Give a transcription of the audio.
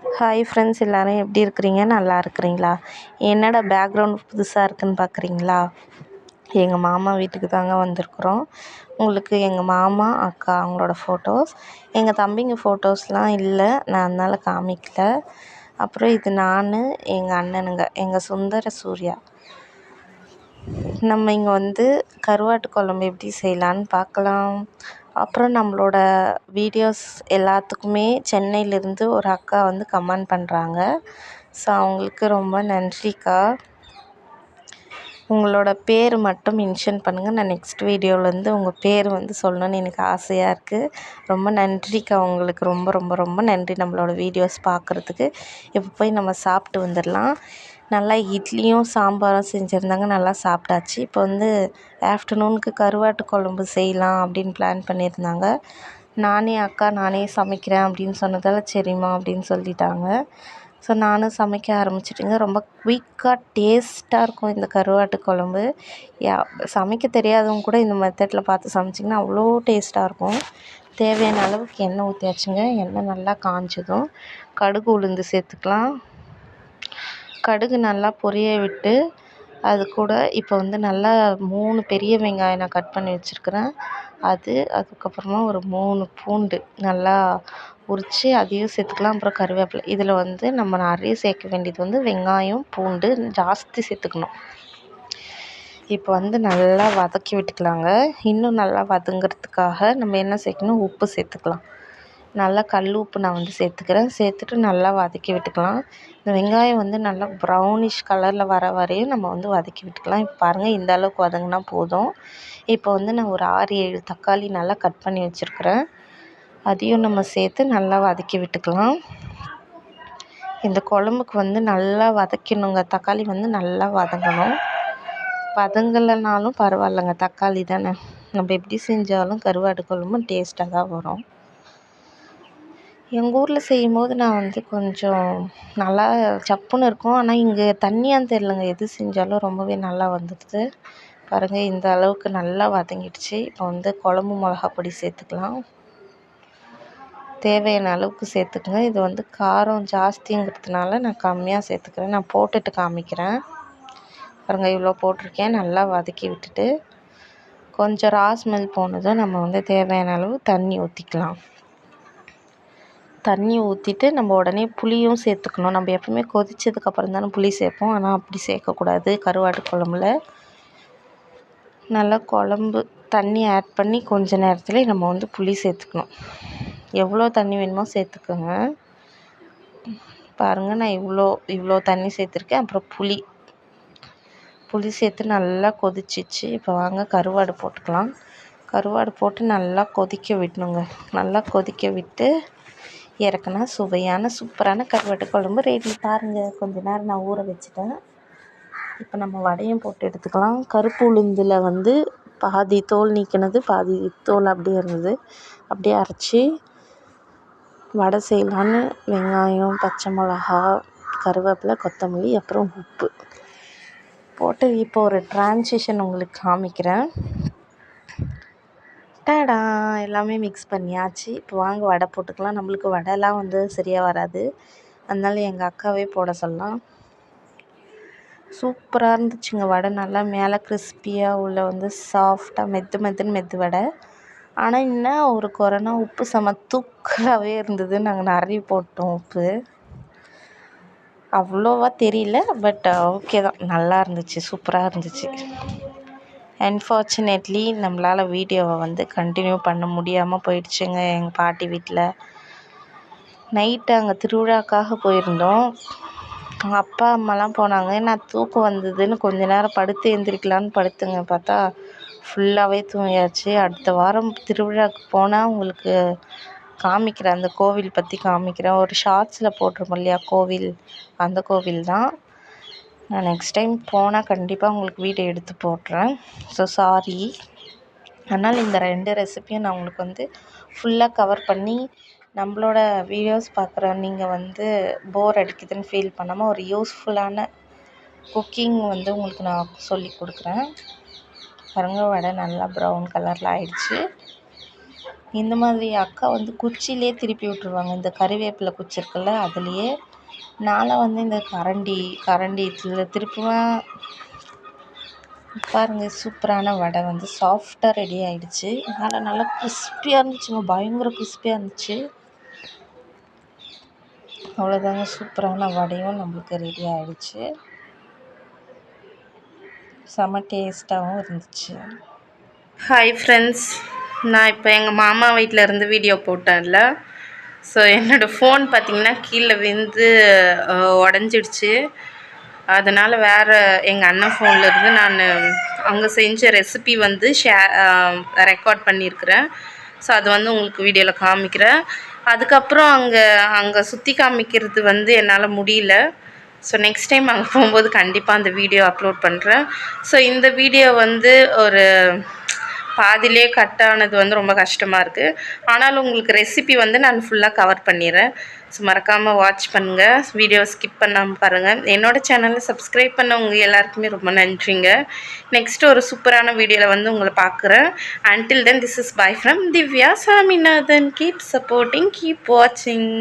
Hi friends, எல்லோரும் எப்படி இருக்கிறீங்க? நல்லா இருக்கிறீங்களா? என்னடா பேக்ரவுண்ட் புதுசாக இருக்குதுன்னு பார்க்குறீங்களா? எங்கள் மாமா வீட்டுக்கு தாங்க வந்திருக்குறோம். உங்களுக்கு எங்கள் மாமா, அக்கா அவங்களோட ஃபோட்டோஸ், எங்கள் தம்பிங்க ஃபோட்டோஸ்லாம் இல்லை, நான் அதனால் காமிக்கல. அப்புறம் இது நான், எங்கள் அண்ணனுங்க, எங்கள் சுந்தர சூர்யா. நம்ம இங்கே வந்து கருவாட்டு குழம்பு எப்படி செய்யலான்னு பார்க்கலாம். அப்புறம் நம்மளோட வீடியோஸ் எல்லாத்துக்குமே சென்னையிலேருந்து ஒரு அக்கா வந்து கமெண்ட் பண்ணுறாங்க. ஸோ அவங்களுக்கு ரொம்ப நன்றிக்கா. உங்களோட பேர் மட்டும் மென்ஷன் பண்ணுங்கள். நான் நெக்ஸ்ட் வீடியோவிலேருந்து உங்கள் பேர் வந்து சொல்லணுன்னு எனக்கு ஆசையாக இருக்குது. ரொம்ப நன்றிக்கா, உங்களுக்கு ரொம்ப ரொம்ப ரொம்ப நன்றி நம்மளோட வீடியோஸ் பார்க்குறதுக்கு. இப்போ போய் நம்ம சாப்பிட்டு வந்துடலாம். நல்லா இட்லியும் சாம்பாரும் செஞ்சுருந்தாங்க, நல்லா சாப்பிட்டாச்சு. இப்போ வந்து ஆஃப்டர்நூனுக்கு கருவாட்டு குழம்பு செய்யலாம் அப்படின்னு பிளான் பண்ணியிருந்தாங்க. நானே அக்கா நானே சமைக்கிறேன் அப்படின்னு சொன்னதால் சரிம்மா அப்படின்னு சொல்லிட்டாங்க. ஸோ நானும் சமைக்க ஆரம்பிச்சிட்டேங்க. ரொம்ப குயிக்காக டேஸ்ட்டாக இருக்கும் இந்த கருவாட்டு குழம்பு. சமைக்க தெரியாதவங்க கூட இந்த மெத்தடில் பார்த்து சமைச்சிங்கன்னா அவ்வளோ டேஸ்ட்டாக இருக்கும். தேவையான அளவுக்கு எண்ணெய் ஊற்றியாச்சுங்க. எண்ணெய் நல்லா காஞ்சதும் கடுகு உளுந்து சேர்த்துக்கலாம். கடுகு நல்லா பொரிய விட்டு அது கூட இப்போ வந்து நல்லா 3 பெரிய வெங்காயம் நான் கட் பண்ணி வச்சுருக்கிறேன். அதுக்கப்புறமா ஒரு 3 பூண்டு நல்லா உரித்து அதையும் சேர்த்துக்கலாம். அப்புறம் கருவேப்பிலை. இதில் வந்து நம்ம நிறைய சேர்க்க வேண்டியது வந்து வெங்காயம், பூண்டு ஜாஸ்தி சேர்த்துக்கணும். இப்போ வந்து நல்லா வதக்கி விட்டுக்கலாங்க. இன்னும் நல்லா வதங்கிறதுக்காக நம்ம என்ன சேர்க்கணும், உப்பு சேர்த்துக்கலாம். நல்லா கல் உப்பு நான் வந்து சேர்த்துக்கிறேன். சேர்த்துட்டு நல்லா வதக்கி விட்டுக்கலாம். இந்த வெங்காயம் வந்து நல்லா ப்ரௌனிஷ் கலரில் வர வரையும் நம்ம வந்து வதக்கி விட்டுக்கலாம். இப்போ பாருங்கள், இந்த அளவுக்கு வதங்கினா போதும். இப்போ வந்து நான் ஒரு 6-7 தக்காளி நல்லா கட் பண்ணி வச்சுருக்கிறேன். அதையும் நம்ம சேர்த்து நல்லா வதக்கி விட்டுக்கலாம். இந்த குழம்புக்கு வந்து நல்லா வதக்கணுங்க. தக்காளி வந்து நல்லா வதங்கணும். வதங்கலைனாலும் பரவாயில்லைங்க, தக்காளி தானே. நம்ம எப்படி செஞ்சாலும் கருவாட்டு குழம்பு டேஸ்ட்டாக தான் வரும். எங்கள் ஊரில் செய்யும்போது நான் வந்து கொஞ்சம் நல்லா சப்புன்னு இருக்கும். ஆனால் இங்கே தண்ணியான்னு தெரிலங்க, எது செஞ்சாலும் ரொம்பவே நல்லா வந்துடுது. பாருங்கள், இந்த அளவுக்கு நல்லா வதங்கிடுச்சு. இப்போ வந்து குழம்பு மிளகா பொடி சேர்த்துக்கலாம். தேவையான அளவுக்கு சேர்த்துக்குங்க. இது வந்து காரம் ஜாஸ்திங்கிறதுனால நான் கம்மியாக சேர்த்துக்கிறேன். நான் போட்டுட்டு காமிக்கிறேன். பாருங்கள், இவ்வளோ போட்டிருக்கேன். நல்லா வதக்கி விட்டுட்டு கொஞ்சம் ரா ஸ்மெல் போனதும் நம்ம வந்து தேவையான அளவு தண்ணி ஊற்றிக்கலாம். தண்ணி ஊற்றிட்டு நம்ம உடனே புளியும் சேர்த்துக்கணும். நம்ம எப்பவுமே கொதித்ததுக்கப்புறம் தானே புளி சேர்ப்போம். ஆனால் அப்படி சேர்க்கக்கூடாது கருவாட்டு குழம்புல. நல்லா குழம்பு தண்ணி ஆட் பண்ணி கொஞ்ச நேரத்துலேயே நம்ம வந்து புளி சேர்த்துக்கணும். எவ்வளோ தண்ணி வேணுமோ சேர்த்துக்கோங்க. பாருங்கள், நான் இவ்வளோ தண்ணி சேர்த்துருக்கேன். அப்புறம் புளி சேர்த்து நல்லா கொதிச்சிச்சு. இப்போ வாங்க கருவாடு போட்டுக்கலாம். கருவாடு போட்டு நல்லா கொதிக்க விடணுங்க. நல்லா கொதிக்க விட்டு இறக்குனா சுவையான சூப்பரான கருவாட்டு குழம்பு ரெடி. பாருங்கள், கொஞ்ச நேரம் நான் ஊற வச்சுட்டேன். இப்போ நம்ம வடையும் போட்டு எடுத்துக்கலாம். கருப்பு உளுந்தில் வந்து பாதி தோல் நீக்கினது, பாதி தோல் அப்படியே இருந்தது. அப்படியே அரைச்சி வடை செய்யலான்னு வெங்காயம், பச்சை மிளகா, கருவேப்பிலை, கொத்தமல்லி, அப்புறம் உப்பு போட்டு இப்போ ஒரு ட்ரான்சிஷன் உங்களுக்கு காமிக்கிறேன். டடா, எல்லாமே மிக்ஸ் பண்ணியாச்சு. இப்போ வாங்க வடை போட்டுக்கலாம். நம்மளுக்கு வடைலாம் வந்து சரியாக வராது, அதனால எங்கள் அக்காவே போட சொல்லலாம். சூப்பராக இருந்துச்சுங்க வடை. நல்லா மேலே கிறிஸ்பியாக, உள்ள வந்து சாஃப்டாக மெத்து வடை. ஆனால் என்ன ஒரு குறைனா உப்பு செம தூக்கலாகவே இருந்தது. நாங்கள் நிறைய போட்டோம் உப்பு, அவ்வளோவா தெரியல. பட் ஓகே தான், நல்லா இருந்துச்சு, சூப்பராக இருந்துச்சு. அன்ஃபார்ச்சுனேட்லி நம்மளால் வீடியோவை வந்து கண்டினியூ பண்ண முடியாமல் போயிடுச்சுங்க. எங்கள் பாட்டி வீட்டில் நைட்டு அங்கே திருவிழாக்காக போயிருந்தோம். அப்பா அம்மாலாம் போனாங்க. நான் தூக்கம் வந்ததுன்னு கொஞ்ச நேரம் படுத்து எழுந்திரிக்கலான்னு படுத்துங்க, பார்த்தா ஃபுல்லாகவே தூங்கியாச்சு. அடுத்த வாரம் திருவிழாவுக்கு போனால் உங்களுக்கு காமிக்கிறேன், அந்த கோவில் பற்றி காமிக்கிறேன். ஒரு ஷார்ட்ஸில் போட்டிருப்போம் இல்லையா கோவில், அந்த கோவில் தான். நான் நெக்ஸ்ட் டைம் போனால் கண்டிப்பாக உங்களுக்கு வீடியோ எடுத்து போடுறேன். So sorry. அதனால் இந்த 2 ரெசிப்பியும் நான் உங்களுக்கு வந்து ஃபுல்லாக கவர் பண்ணி, நம்மளோட வீடியோஸ் பார்க்குற நீங்கள் வந்து போர் அடிக்குதுன்னு ஃபீல் பண்ணாமல் ஒரு யூஸ்ஃபுல்லான குக்கிங் வந்து உங்களுக்கு நான் சொல்லி கொடுக்குறேன். பாருங்க, வடை நல்லா ப்ரௌன் கலரில் ஆயிடுச்சு. இந்த மாதிரி அக்கா வந்து குச்சியிலே திருப்பி விட்ருவாங்க. இந்த கறிவேப்பிலை குச்சி இருக்குல்ல அதுலேயே. நான்லாம் வந்து இந்த கரண்டி இதில் திருப்புவேன். பாருங்க சூப்பரான வடை வந்து சாஃப்டாக ரெடி ஆகிடுச்சு. நல்லா கிறிஸ்பியாக இருந்துச்சுங்க, பயங்கர கிறிஸ்பியாக இருந்துச்சு. அவ்வளோதாங்க, சூப்பரான வடையும் நம்மளுக்கு ரெடி ஆகிடுச்சு. செம்ம டேஸ்ட்டாகவும் இருந்துச்சு. ஹாய் ஃப்ரெண்ட்ஸ், நான் இப்போ எங்கள் மாமா வீட்டில் இருந்து வீடியோ போட்டேன்ல. ஸோ என்னோடய ஃபோன் பார்த்திங்கன்னா கீழே விழுந்து உடஞ்சிடுச்சு. அதனால் வேறு எங்கள் அண்ணன் ஃபோன்லேருந்து நான் அங்கே செஞ்ச ரெசிபி வந்து ரெக்கார்ட் பண்ணியிருக்கிறேன். ஸோ அது வந்து உங்களுக்கு வீடியோவில் காமிக்கிறேன். அதுக்கப்புறம் அங்கே சுற்றி காமிக்கிறது வந்து என்னால் முடியல. ஸோ நெக்ஸ்ட் டைம் அங்கே போகும்போது கண்டிப்பாக அந்த வீடியோ அப்லோட் பண்ணுறேன். ஸோ இந்த வீடியோ வந்து ஒரு பாதியிலே கட் ஆனது வந்து ரொம்ப கஷ்டமாக இருக்குது. ஆனாலும் உங்களுக்கு ரெசிபி வந்து நான் ஃபுல்லாக கவர் பண்ணிடுறேன். ஸோ மறக்காமல் வாட்ச் பண்ணுங்கள், வீடியோ ஸ்கிப் பண்ணாமல் பாருங்கள். என்னோடய சேனலை சப்ஸ்கிரைப் பண்ணவங்க எல்லாருக்குமே ரொம்ப நன்றிங்க. நெக்ஸ்ட்டு ஒரு சூப்பரான வீடியோவில் வந்து உங்களை பார்க்குறேன். Until then this is by from Divya Saminathan. Keep supporting, keep வாட்சிங்.